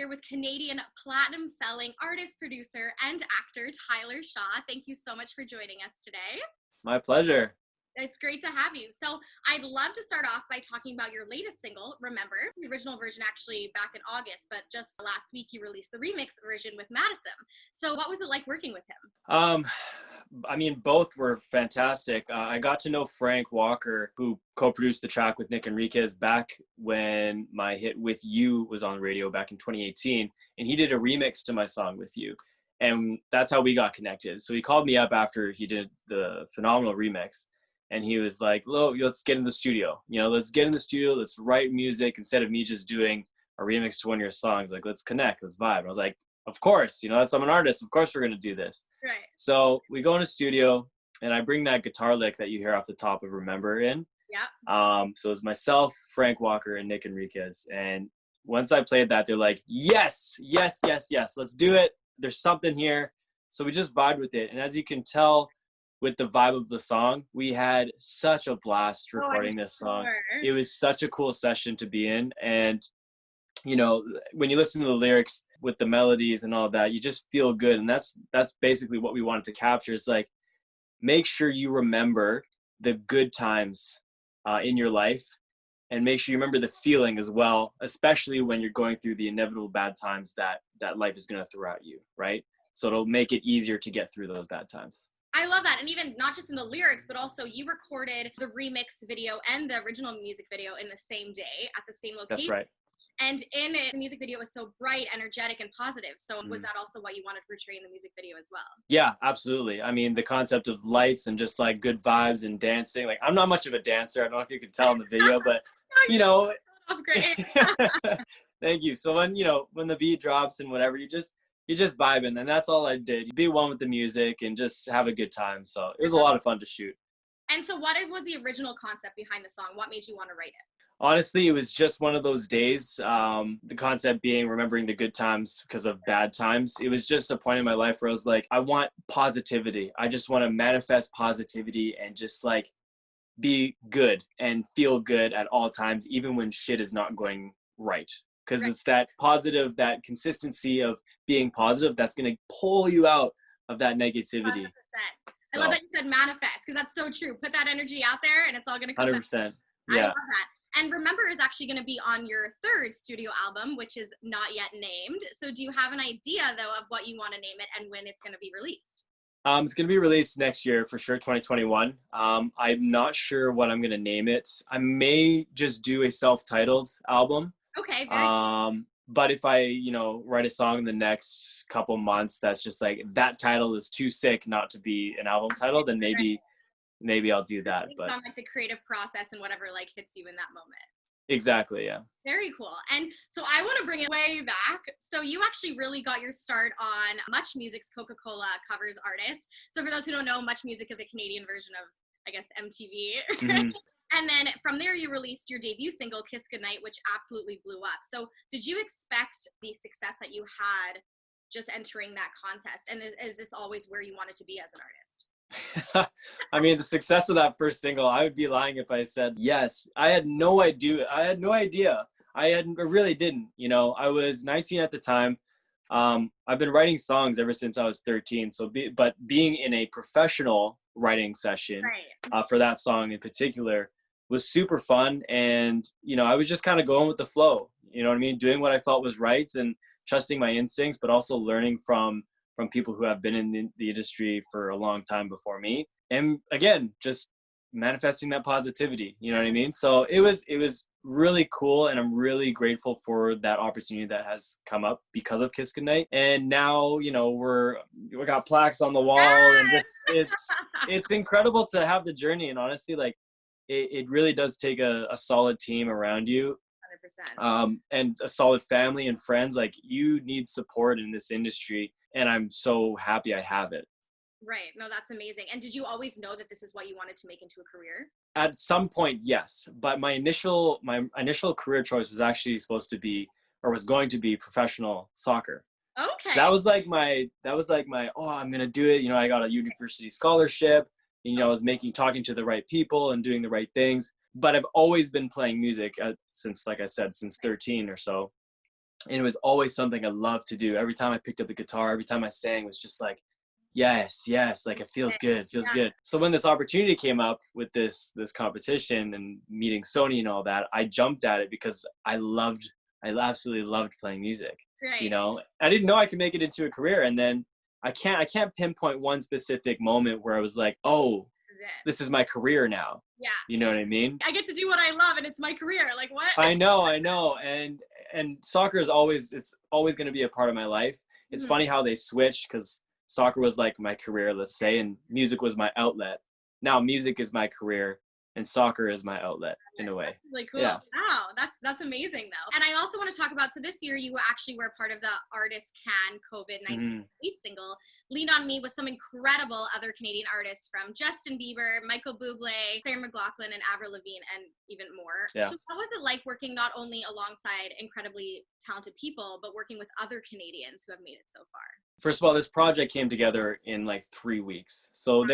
here with Canadian platinum-selling artist, producer, and actor Tyler Shaw. Thank you so much for joining us today. My pleasure. It's great to have you. So I'd love to start off by talking about your latest single, Remember. The original version actually back in August, but just last week you released the remix version with Madism. So what was it like working with him? I mean, both were fantastic. I got to know Frank Walker, who co-produced the track with Enriquez back when my hit With You was on the radio back in 2018. And he did a remix to my song With You. And that's how we got connected. So he called me up after he did the phenomenal remix. And he was like, let's get in the studio. Let's get in the studio. Let's write music instead of me just doing a remix to one of your songs. Like, let's connect. Let's vibe. And I was like, of course, I'm an artist. Of course we're going to do this. Right. So we go in the studio and I bring that guitar lick that you hear off the top of Remember in. Yeah. So it was myself, Frank Walker, and Nick Enriquez. And once I played that, they're like, yes, let's do it. There's something here. So we just vibed with it. And as you can tell, with the vibe of the song, we had such a blast recording this song. It was such a cool session to be in. And, when you listen to the lyrics with the melodies and all that, you just feel good. And that's basically what we wanted to capture. It's like, make sure you remember the good times in your life and make sure you remember the feeling as well, especially when you're going through the inevitable bad times that life is going to throw at you, right? So it'll make it easier to get through those bad times. I love that. And even not just in the lyrics, but also you recorded the remix video and the original music video in the same day at the same location. That's right. And in it, the music video was so bright, energetic, and positive. So was that also what you wanted to portray in the music video as well? Yeah, absolutely. I mean, the concept of lights and just like good vibes and dancing. Like, I'm not much of a dancer. I don't know if you can tell in the video, but Great. Thank you. So when the beat drops and whatever, you just vibing, and that's all I did. Be one with the music and just have a good time. So it was a lot of fun to shoot. And so what was the original concept behind the song? What made you want to write it? Honestly, it was just one of those days. The concept being remembering the good times because of bad times. It was just a point in my life where I was like, I want positivity. I just want to manifest positivity and just like be good and feel good at all times, even when shit is not going right. Because it's that positive, that consistency of being positive that's going to pull you out of that negativity. 100%. I love that you said manifest, because that's so true. Put that energy out there and it's all going to come 100%. back. Yeah. I love that. And Remember is actually going to be on your third studio album, which is not yet named. So do you have an idea, though, of what you want to name it and when it's going to be released? It's going to be released next year for sure, 2021. I'm not sure what I'm going to name it. I may just do a self-titled album. Okay. But if I, write a song in the next couple months that's just like, that title is too sick not to be an album title, then maybe I'll do that. But on like the creative process and whatever like hits you in that moment. Exactly, yeah. Very cool. And so I want to bring it way back. So you actually really got your start on Much Music's Coca-Cola covers artist. So for those who don't know, Much Music is a Canadian version of, I guess, MTV. Mm-hmm. And then from there, you released your debut single, Kiss Goodnight, which absolutely blew up. So did you expect the success that you had just entering that contest? And is this always where you wanted to be as an artist? I mean, the success of that first single, I would be lying if I said yes. I had no idea. I really didn't. I was 19 at the time. I've been writing songs ever since I was 13. But being in a professional writing session for that song in particular was super fun. And, I was just kind of going with the flow, you know what I mean? Doing what I felt was right and trusting my instincts, but also learning from people who have been in the industry for a long time before me. And again, just manifesting that positivity, you know what I mean? So it was really cool. And I'm really grateful for that opportunity that has come up because of Kiss Goodnight. And now, we got plaques on the wall and it's incredible to have the journey. And honestly, like it really does take a solid team around you. 100%. And a solid family and friends. Like, you need support in this industry. And I'm so happy I have it. Right. No, that's amazing. And did you always know that this is what you wanted to make into a career? At some point, yes. But my initial career choice was actually was going to be professional soccer. Okay. So that was like my, I'm going to do it. I got a university scholarship, I was talking to the right people and doing the right things. But I've always been playing music since, like I said, since 13 or so. And it was always something I loved to do. Every time I picked up the guitar, every time I sang, it was just like, yes, yes, like it feels good, it feels good. So when this opportunity came up with this competition and meeting Sony and all that, I jumped at it because I absolutely loved playing music. Right. You know, I didn't know I could make it into a career. And then I can't pinpoint one specific moment where I was like, oh, this is my career now. Yeah. You know what I mean? I get to do what I love and it's my career. Like what? I know. And soccer is always going to be a part of my life. It's funny how they switch, because soccer was like my career, let's say, and music was my outlet. Now music is my career and soccer is my outlet in a way. That's really cool. Yeah. Wow, that's amazing though. And I also want to talk about, so this year you actually were part of the Artist Can COVID-19 Single. Lean on Me with some incredible other Canadian artists from Justin Bieber, Michael Bublé, Sarah McLachlan, and Avril Lavigne, and even more. Yeah. So what was it like working not only alongside incredibly talented people, but working with other Canadians who have made it so far? First of all, this project came together in like 3 weeks. So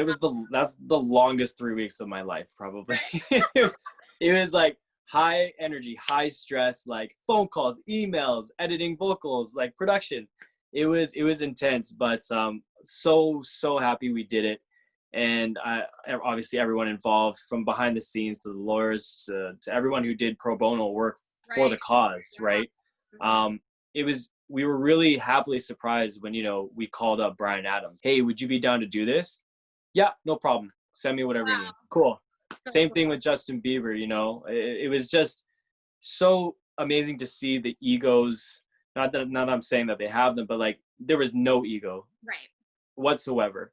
that's the longest 3 weeks of my life, probably. it was like high energy, high stress, like phone calls, emails, editing vocals, like production. It was intense, but so happy we did it. And obviously everyone involved, from behind the scenes to the lawyers to everyone who did pro bono work for the cause, right? We were really happily surprised when, we called up Bryan Adams. Hey, would you be down to do this? Yeah, no problem. Send me whatever you need. Cool. Same thing with Justin Bieber, it was just so amazing to see the egos. Not that I'm saying that they have them, but like there was no ego whatsoever.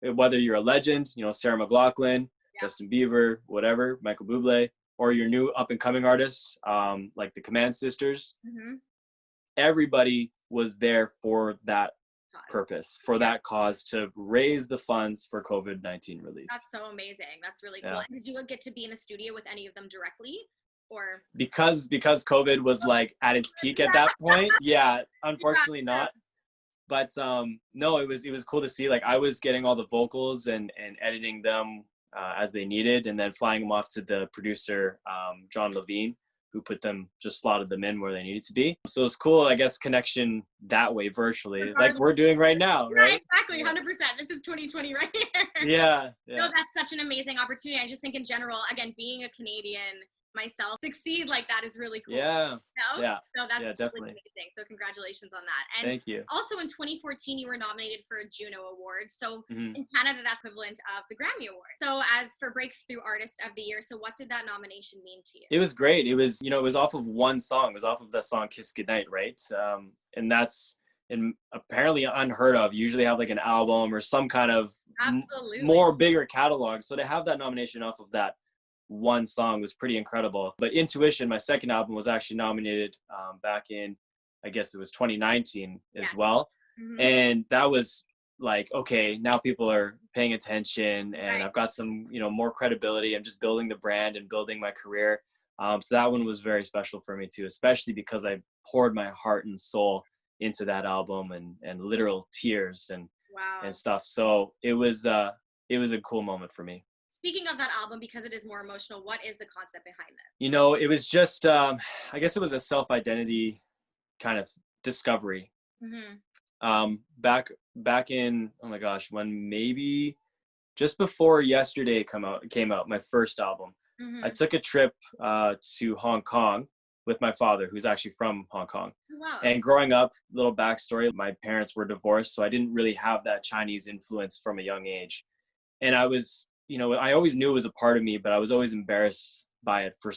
Whether you're a legend, Sarah McLachlan, Justin Bieber, whatever, Michael Bublé, or your new up and coming artists, like the Command Sisters. Everybody was there for that purpose, for that cause, to raise the funds for COVID-19 relief. That's so amazing. That's really cool. And did you get to be in a studio with any of them directly, or? Because COVID was like at its peak at that point. Yeah, unfortunately not. But no, it was cool to see. Like I was getting all the vocals and editing them as they needed, and then flying them off to the producer, John Levine, who just slotted them in where they needed to be. So it's cool, I guess, connection that way virtually, like we're doing right now, right? Exactly, 100%. This is 2020 right here. Yeah. No, that's such an amazing opportunity. I just think in general, again, being a Canadian myself, succeed like that is really cool. Yeah. Yeah. So that's definitely really amazing. So congratulations on that. And thank you. Also in 2014, you were nominated for a Juno Award. So in Canada, that's equivalent of the Grammy Award. So as for Breakthrough Artist of the Year, so what did that nomination mean to you? It was great. It was, it was off of one song. It was off of the song Kiss Goodnight, right? And that's apparently unheard of. You usually have like an album or some kind of more bigger catalog. So to have that nomination off of that one song was pretty incredible. But Intuition, my second album, was actually nominated back in, I guess it was 2019 as well. And that was like, okay, now people are paying attention, and I've got some, more credibility. I'm just building the brand and building my career. So that one was very special for me too, especially because I poured my heart and soul into that album and literal tears and stuff. So it was a cool moment for me. Speaking of that album, because it is more emotional, what is the concept behind that? It was just, I guess it was a self-identity kind of discovery. Back in, oh my gosh, when maybe just before Yesterday came out, my first album, I took a trip to Hong Kong with my father, who's actually from Hong Kong. Wow. And growing up, little backstory, my parents were divorced, so I didn't really have that Chinese influence from a young age. And I was, I always knew it was a part of me, but I was always embarrassed by it for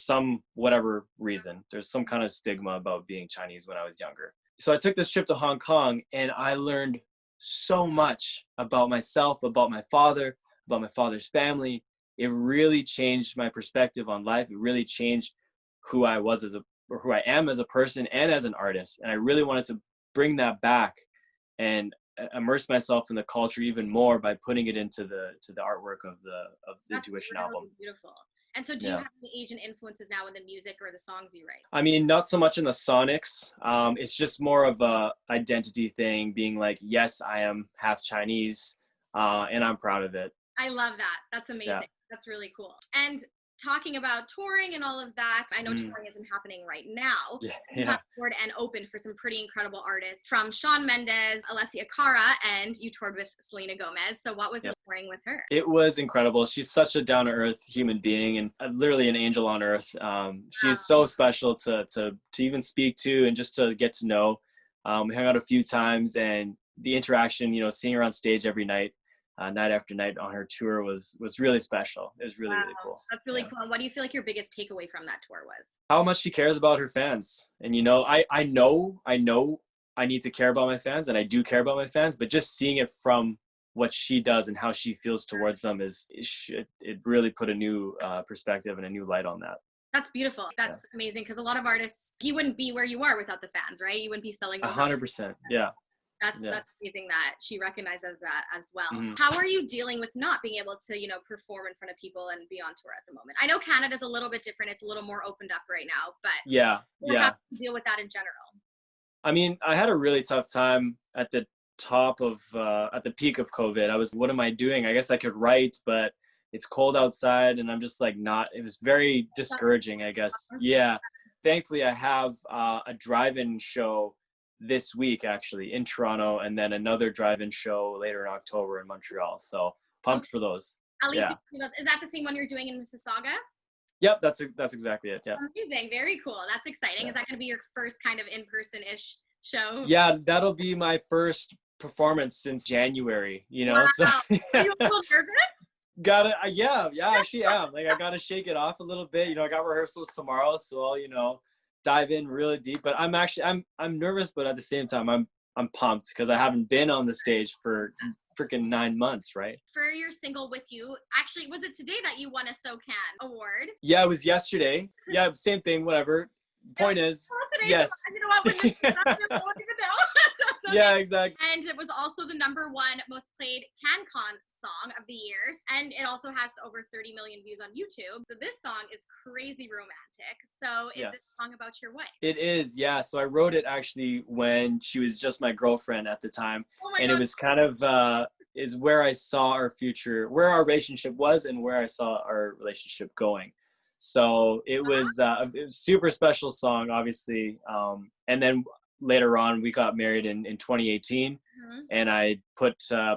whatever reason. There's some kind of stigma about being Chinese when I was younger. So I took this trip to Hong Kong, and I learned so much about myself, about my father, about my father's family. It really changed my perspective on life. It really changed who I was who I am as a person and as an artist. And I really wanted to bring that back and immerse myself in the culture even more by putting it into the artwork of the Intuition album. Beautiful. And so do you have any Asian influences now in the music or the songs you write? I mean, not so much in the sonics. It's just more of a identity thing, being like, yes, I am half Chinese, and I'm proud of it. I love that. That's amazing. That's really cool. And talking about touring and all of that, I know touring isn't happening right now. Yeah. You have toured and opened for some pretty incredible artists, from Shawn Mendes, Alessia Cara, and you toured with Selena Gomez. So what was the touring with her? It was incredible. She's such a down-to-earth human being and literally an angel on earth. She's so special to even speak to and just to get to know. We hung out a few times, and the interaction, you know, seeing her on stage every night, night after night on her tour was really special. It was really, really cool. That's really cool. And what do you feel like your biggest takeaway from that tour was? How much she cares about her fans. And, you know, I know I need to care about my fans, and I do care about my fans, but just seeing it from what she does and how she feels towards them it really put a new perspective and a new light on that. That's beautiful. That's amazing, because a lot of artists, you wouldn't be where you are without the fans, right? You wouldn't be selling those 100%. Yeah. That's amazing that she recognizes that as well. How are you dealing with not being able to, you know, perform in front of people and be on tour at the moment? I know Canada's a little bit different. It's a little more opened up right now, but how do you deal with that in general? I mean, I had a really tough time at the peak of COVID. I was, what am I doing? I guess I could write, but it's cold outside and I'm just like it was very discouraging, I guess. Yeah. Thankfully, I have a drive-in show this week, actually, in Toronto, and then another drive-in show later in October in Montreal. So pumped for those. At least you see those. Is that the same one you're doing in Mississauga? Yep, that's exactly it. Yeah. Amazing. Very cool. That's exciting. Yeah. Is that going to be your first kind of in-person-ish show? Yeah, that'll be my first performance since January, you know. Wow. So Are you a little nervous? Yeah, I actually am. Like, I gotta shake it off a little bit. You know, I got rehearsals tomorrow, so I'll, you know, dive in really deep. But I'm nervous, but at the same time I'm pumped because I haven't been on the stage for freaking 9 months, right? For your single With You, actually, was it today that you won a SoCan award? Yeah, it was yesterday. Yeah, same thing, whatever. Point is, yes. You know what? When this is up, you won't even know. Yeah, exactly. And it was also the #1 most played CanCon song of the years. And it also has over 30 million views on YouTube. So this song is crazy romantic. So is this song about your wife? It is, yeah. So I wrote it actually when she was just my girlfriend at the time. And it was kind of is where I saw our future, where our relationship was and where I saw our relationship going. So it was a super special song, obviously. And then later on, we got married in 2018, and I put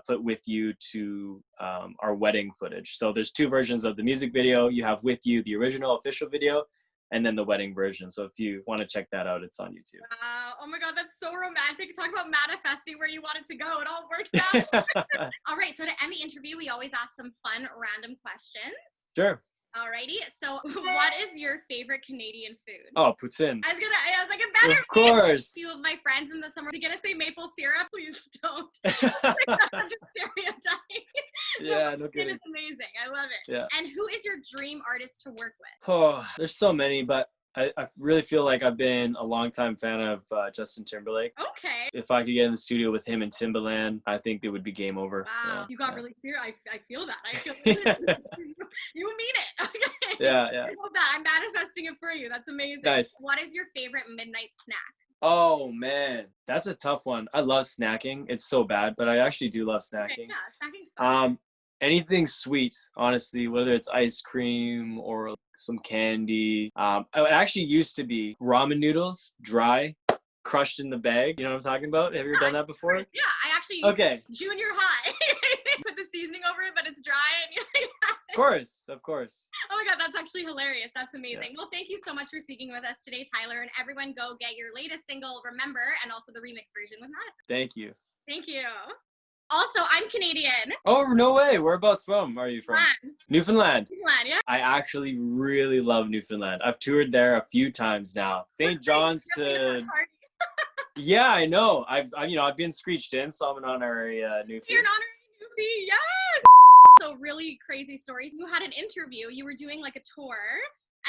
With You to our wedding footage. So there's 2 versions of the music video. You have With You, the original official video, and then the wedding version. So if you want to check that out, it's on YouTube. Wow. Oh my God, that's so romantic. Talk about manifesting where you want it to go. It all worked out. All right, so to end the interview, we always ask some fun, random questions. Sure. Alrighty, so what is your favorite Canadian food? Oh, poutine. I was like, it better. Of course. A few of my friends in the summer, they're gonna say maple syrup. Please don't. That's a stereotype. Yeah, no kidding. It's amazing. I love it. Yeah. And who is your dream artist to work with? Oh, there's so many, but I really feel like I've been a longtime fan of Justin Timberlake. Okay. If I could get in the studio with him and Timbaland, I think it would be game over. Wow. You got really serious. I feel that. I feel that. You mean it. Okay. Yeah. I love that. I'm manifesting it for you. That's amazing. Nice. What is your favorite midnight snack? Oh, man. That's a tough one. I love snacking. It's so bad, but I actually do love snacking. Okay, yeah, snacking's fun. Anything sweet, honestly, whether it's ice cream or some candy. It actually used to be ramen noodles, dry, crushed in the bag. You know what I'm talking about? Have you ever done that before? Yeah, I actually used junior high. Put the seasoning over it, but it's dry. And Of course. Oh my God, that's actually hilarious. That's amazing. Yeah. Well, thank you so much for speaking with us today, Tyler. And everyone go get your latest single, Remember, and also the remix version with Madison. Thank you. Thank you. Also, I'm Canadian. Oh, no way. Whereabouts from? Are you from? Newfoundland. Newfoundland, yeah. I actually really love Newfoundland. I've toured there a few times now. St. John's to... Yeah, I know. I've been screeched in, so I'm an honorary Newfie. You're an honorary Newfie, yes! So really crazy stories. You had an interview. You were doing like a tour.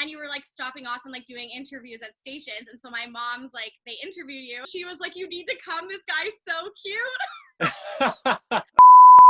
And you were like stopping off and like doing interviews at stations. And so my mom's like, they interviewed you. She was like, you need to come. This guy's so cute.